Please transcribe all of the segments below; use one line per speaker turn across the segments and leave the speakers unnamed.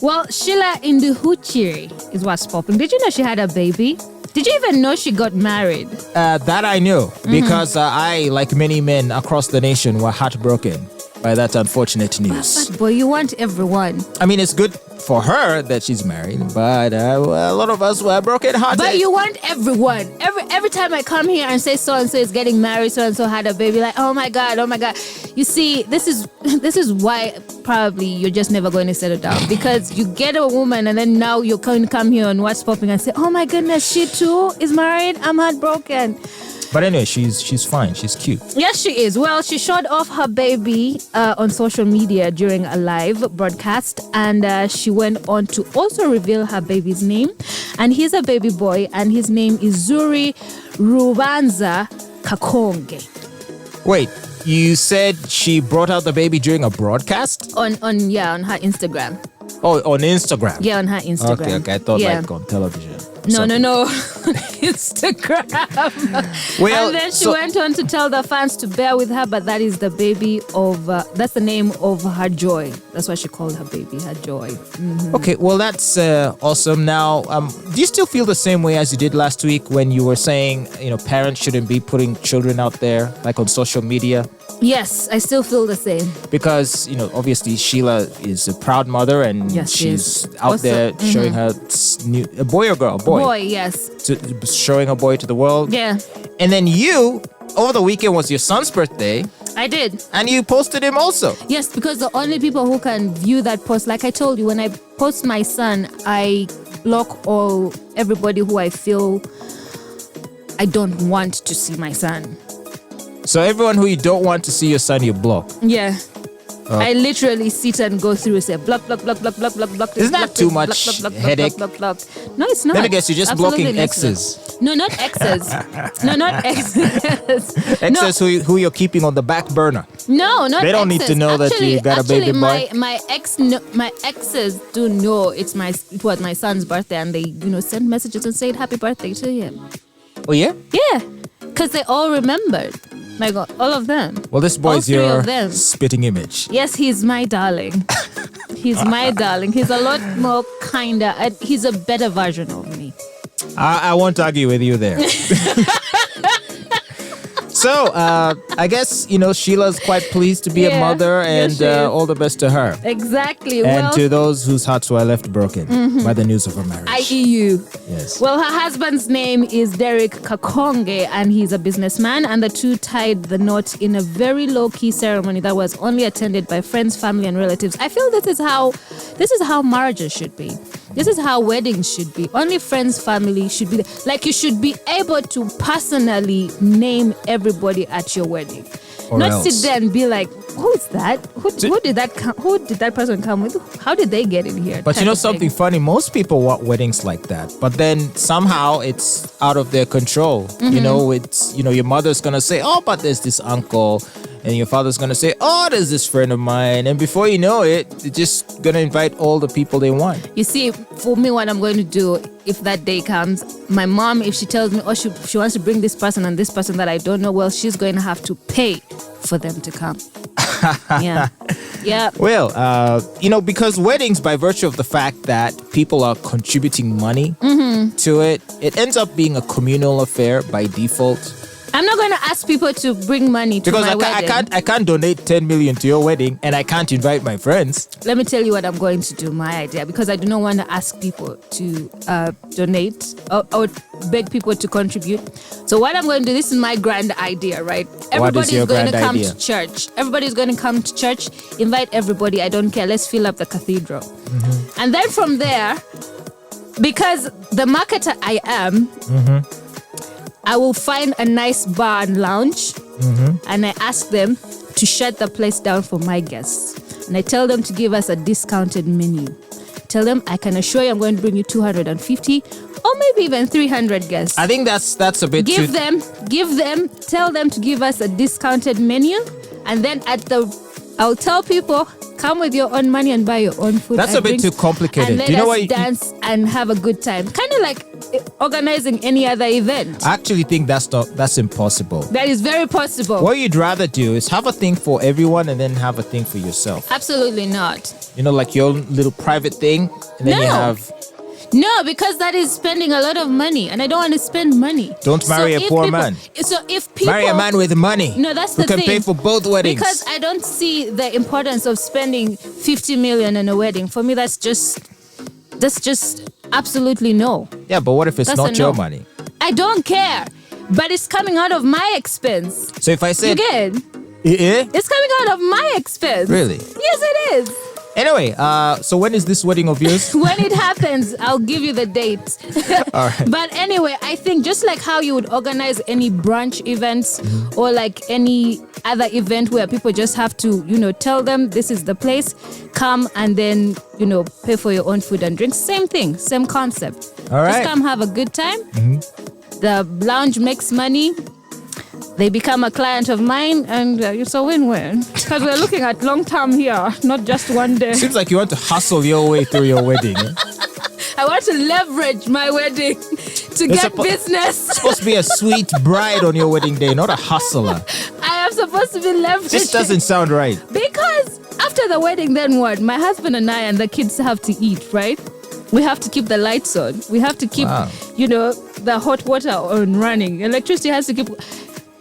Well, Sheila Nduhukire is what's popping. Did you know she had a baby? Did you even know she got married?
That I knew because I, like many men across the nation, were heartbroken by that unfortunate news.
But boy, you want everyone.
I mean, it's good for her that she's married, but a lot of us were broken-hearted.
But you want everyone. Every time I come here and say so-and-so is getting married, so-and-so had a baby, like, oh my God. You see, this is why probably you're just never going to settle down. Because you get a woman and then now you're going to come here on What's Popping and say, oh my goodness, she too is married? I'm heartbroken.
But anyway, she's fine. She's cute.
Yes, she is. Well, she showed off her baby on social media during a live broadcast, and she went on to also reveal her baby's name. And he's a baby boy, and his name is Zuri Rubanza Kakonge.
Wait, you said she brought out the baby during a broadcast?
On her Instagram.
Oh, on Instagram?
Yeah, on her Instagram.
Okay. I thought like on television.
No. Instagram.
Well,
and then she went on to tell the fans to bear with her, but that is the baby of, that's the name of her joy. That's why she called her baby her joy. Mm-hmm.
Okay, well, that's awesome. Now, do you still feel the same way as you did last week when you were saying, parents shouldn't be putting children out there, like on social media?
Yes, I still feel the same.
Because, obviously Sheila is a proud mother and she's out there showing her a boy or girl?
Boy, yes.
Showing her boy to the world.
Yeah.
And then you, over the weekend was your son's birthday.
I did.
And you posted him also.
Yes, because the only people who can view that post, like I told you, when I post my son, I block everybody who I feel I don't want to see my son.
So everyone who you don't want to see your son, you block?
Yeah. I literally sit and go through, say block.
Isn't that too much headache?
Block. No, it's not.
Let me guess, you're just blocking exes.
No, not exes. No, not exes.
Exes who you're keeping on the back burner.
No, not exes.
They don't need to know that you got a baby boy.
My exes do know it was my son's birthday, and they sent messages and said happy birthday to him.
Oh yeah?
Yeah, because they all remembered. My God, all of them.
Well, this boy is your spitting image.
Yes, he's my darling. He's my darling. He's a lot more kinder. He's a better version of me.
I won't argue with you there. So, I guess, Sheila's quite pleased to be a mother, and all the best to her.
Exactly.
And to those whose hearts were left broken by the news of her marriage.
I.e. you.
Yes.
Well, her husband's name is Derek Kakonge, and he's a businessman, and the two tied the knot in a very low-key ceremony that was only attended by friends, family, and relatives. I feel this is how marriages should be. This is how weddings should be. Only friends, family should be there. Like, you should be able to personally name everybody at your wedding.
Or
Not
else.
sit there and be like, who's that? Who did that person come with? How did they get in here?
But something funny? Most people want weddings like that. But then somehow it's out of their control. It's, your mother's going to say, oh, but there's this uncle. And your father's going to say, oh, there's this friend of mine. And before you know it, they're just going to invite all the people they want.
You see, for me, what I'm going to do, if that day comes, my mom, if she tells me, oh, she wants to bring this person and this person that I don't know, well, she's going to have to pay for them to come. Yeah.
Well, because weddings, by virtue of the fact that people are contributing money to it, it ends up being a communal affair by default.
I'm not going to ask people to bring money to my wedding.
I can't donate 10 million to your wedding, and I can't invite my friends.
Let me tell you what I'm going to do, my idea, because I do not want to ask people to donate or beg people to contribute. So what I'm going to do, this is my grand idea, right? Everybody's going to come to church. Everybody's going to come to church. Invite everybody. I don't care. Let's fill up the cathedral. Mm-hmm. And then from there, because the marketer I am, I will find a nice bar and lounge, and I ask them to shut the place down for my guests. And I tell them to give us a discounted menu. Tell them, I can assure you I'm going to bring you 250 or maybe even 300 guests.
I think that's a bit
tell them to give us a discounted menu, and then at the I'll tell people, come with your own money and buy your own food.
That's a bit too complicated.
And let
Do you know
us
what?
dance and have a good time. Kind of like organizing any other event.
I actually think that's impossible.
That is very possible.
What you'd rather do is have a thing for everyone and then have a thing for yourself.
Absolutely not.
You know, like your own little private thing, and then you have.
No, because that is spending a lot of money, and I don't want to spend money.
Don't marry a poor man.
So if people
marry a man with money.
No, that's the
thing. Who can pay for both weddings.
Because I don't see the importance of spending 50 million in a wedding. For me, that's just absolutely no.
Yeah, but what if it's not your money?
I don't care, but it's coming out of my expense.
So if I said,
again,
it's
coming out of my expense.
Really?
Yes, it is.
Anyway, so when is this wedding of yours?
When it happens, I'll give you the date.
All right.
But anyway, I think just like how you would organize any brunch events or like any other event where people just have to, tell them this is the place, come and then, pay for your own food and drinks. Same thing, same concept.
All right.
Just come have a good time. The lounge makes money. They become a client of mine, and it's a win-win. Because we're looking at long term here, not just one day.
Seems like you want to hustle your way through your wedding.
I want to leverage my wedding to get business.
It's supposed to be a sweet bride on your wedding day, not a hustler.
I am supposed to be leveraging.
This doesn't sound right.
Because after the wedding, then what? My husband and I and the kids have to eat, right? We have to keep the lights on. We have to keep, the hot water on running. Electricity has to keep...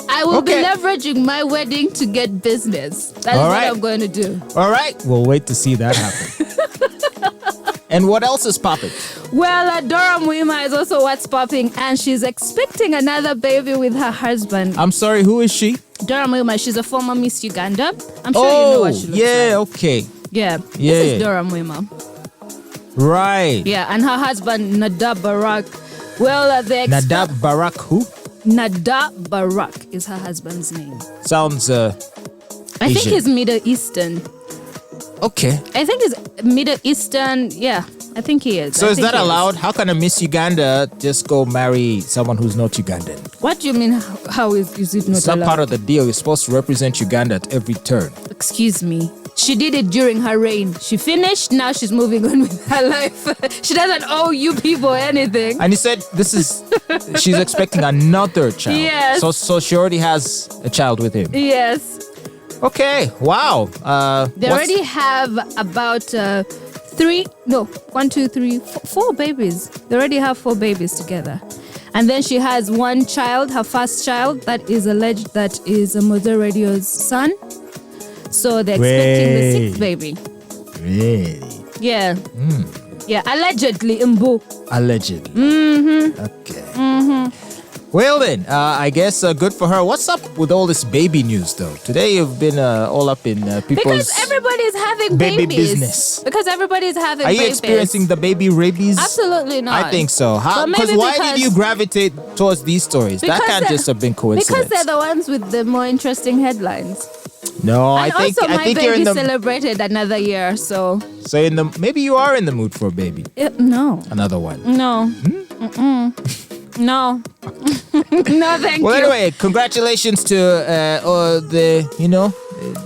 I will be leveraging my wedding to get business. That's what I'm going to do.
All right. We'll wait to see that happen. And what else is popping?
Well, Dorah Mwima is also what's popping, and she's expecting another baby with her husband.
I'm sorry, who is she?
Dorah Mwima, she's a former Miss Uganda. I'm sure you know what she looks like.
Okay.
Yeah. This is Dorah Mwima.
Right.
Yeah, and her husband, Nadab Barak. Well,
Nadab Barak who?
Nadab Barak is her husband's name.
Sounds
I think he's Middle Eastern.
Okay.
I think he's Middle Eastern. Yeah, I think he is.
So is that allowed? How can a Miss Uganda just go marry someone who's not Ugandan?
What do you mean? How is it not allowed?
It's not part of the deal. You're supposed to represent Uganda at every turn.
Excuse me. She did it during her reign. She finished. Now she's moving on with her life. She doesn't owe you people anything.
And he said she's expecting another child.
Yes.
So she already has a child with him.
Yes.
Okay. Wow.
They already have about 4 babies. They already have 4 babies together. And then she has one child, her first child, that is alleged that is a Mother Radio's son. So they're expecting the 6th baby.
Really?
Yeah. Yeah, allegedly, Mbu.
Allegedly.
Okay.
Well then, I guess good for her. What's up with all this baby news though? Today you've been all up in people's...
Because everybody's having
baby
babies.
business.
Because everybody's having
babies. Are you experiencing the baby rabies?
Absolutely not.
I think so. Because why did you gravitate towards these stories? That can't just have been coincidence.
Because they're the ones with the more interesting headlines.
No,
and
I think
my
you're in the...
celebrated another year, so...
So maybe you are in the mood for a baby.
No.
Another one.
No. No. No, thank you.
Well, anyway, congratulations to the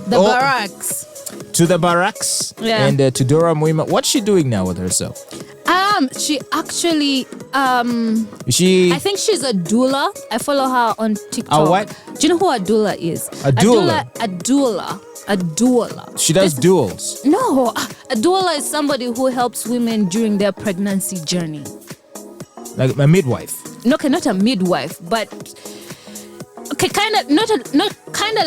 Barracks.
To the Barracks.
Yeah.
And to Dorah Mwima. What's she doing now with herself?
She actually
I
think she's a doula. I follow her on TikTok.
A what?
Do you know who a doula is?
A doula?
A doula.
She does duels.
No, a doula is somebody who helps women during their pregnancy journey.
Like a midwife.
No, okay, not a midwife, but okay, kind of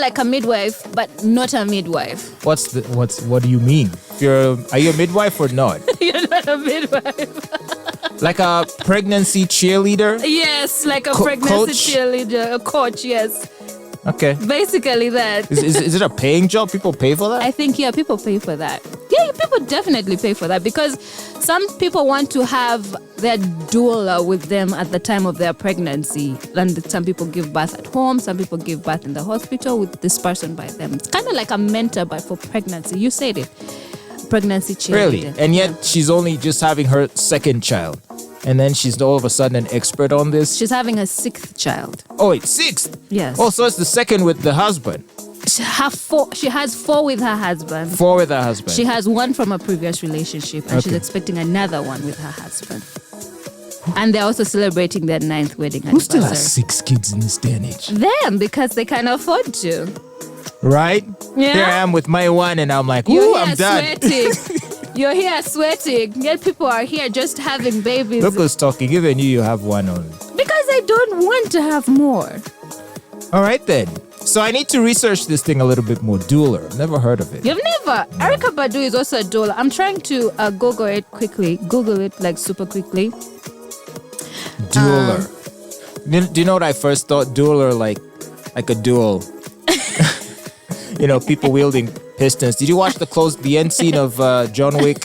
like a midwife, but not a midwife.
What do you mean? Are you a midwife or not?
You're not a midwife.
Like a pregnancy cheerleader?
Yes, like a pregnancy cheerleader, a coach, yes.
Okay.
Basically that.
Is it a paying job? People pay for that?
I think, yeah, people pay for that. Yeah, people definitely pay for that because some people want to have their doula with them at the time of their pregnancy. And some people give birth at home. Some people give birth in the hospital with this person by them. It's kind of like a mentor, but for pregnancy. You said it. Pregnancy cheerleader.
Really? And yet she's only just having her 2nd child. And then she's all of a sudden an expert on this.
She's having a 6th child.
Oh, wait, 6th?
Yes.
Oh, so it's the 2nd with the husband.
She has 4 with her husband.
4 with her husband.
She has 1 from a previous relationship, and she's
Okay.
expecting another one with her husband. And they're also celebrating their 9th wedding
Who still
anniversary.
has 6 kids in this day and age?
Them, because they can afford to.
Right?
Yeah.
Here I am with my one, and I'm like,
You're
ooh,
here
I'm done.
sweating. You're here sweating. Yet people are here just having babies.
Look who's talking. Even you have one only.
Because I don't want to have more.
All right, then. So I need to research this thing a little bit more. Doula. I've never heard of it.
You've never. Erica Badu is also a doula. I'm trying to Google it quickly. Google it like super quickly.
Dueler. Do you know what I first thought? Dueler, like a duel. People wielding pistons. Did you watch the end scene of John Wick?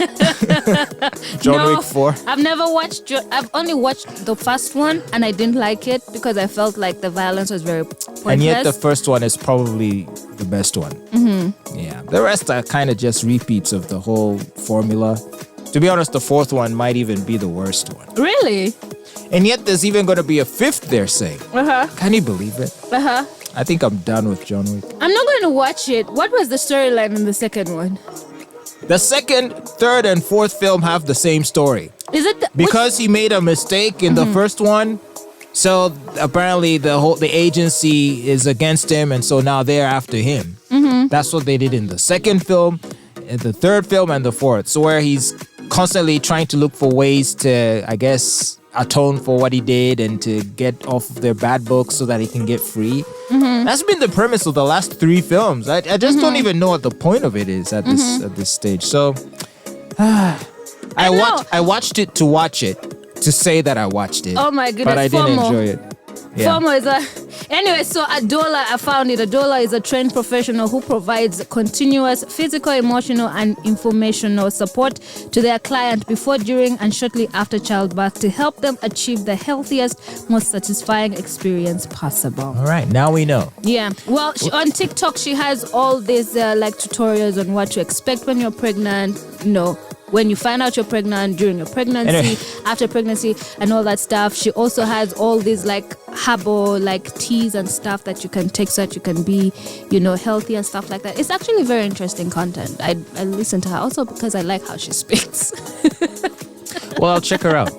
John Wick 4?
I've never watched. I've only watched the first one, and I didn't like it because I felt like the violence was very pointless.
And yet the first one is probably the best one. Mm-hmm. Yeah. The rest are kind of just repeats of the whole formula. To be honest, the 4th one might even be the worst one.
Really?
And yet there's even going to be a 5th, they're saying. Can you believe it? I think I'm done with John Wick.
I'm not going to watch it. What was the storyline in the second one?
The 2nd, 3rd, and 4th film have the same story.
Is it
Because he made a mistake in the first one, so apparently the agency is against him, and so now they're after him. That's what they did in the 2nd film, in the 3rd film, and the 4th. So where he's constantly trying to look for ways to, I guess, atone for what he did and to get off of their bad books so that he can get free. That's been the premise of the last 3 films. I just don't even know what the point of it is at this stage. So I watched it to watch it, to say that I watched it.
Oh my goodness!
But I didn't enjoy it. Yeah.
FOMO is anyway. So a doula, I found it. A doula is a trained professional who provides continuous physical, emotional, and informational support to their client before, during, and shortly after childbirth to help them achieve the healthiest, most satisfying experience possible.
All right, now we know.
Yeah. Well, on TikTok, she has all these tutorials on what to expect when you're pregnant. When you find out you're pregnant, during your pregnancy, after pregnancy, and all that stuff. She also has all these herbal teas and stuff that you can take so that you can be, healthy and stuff like that. It's actually very interesting content. I listen to her also because I like how she speaks.
Well, I'll check her out.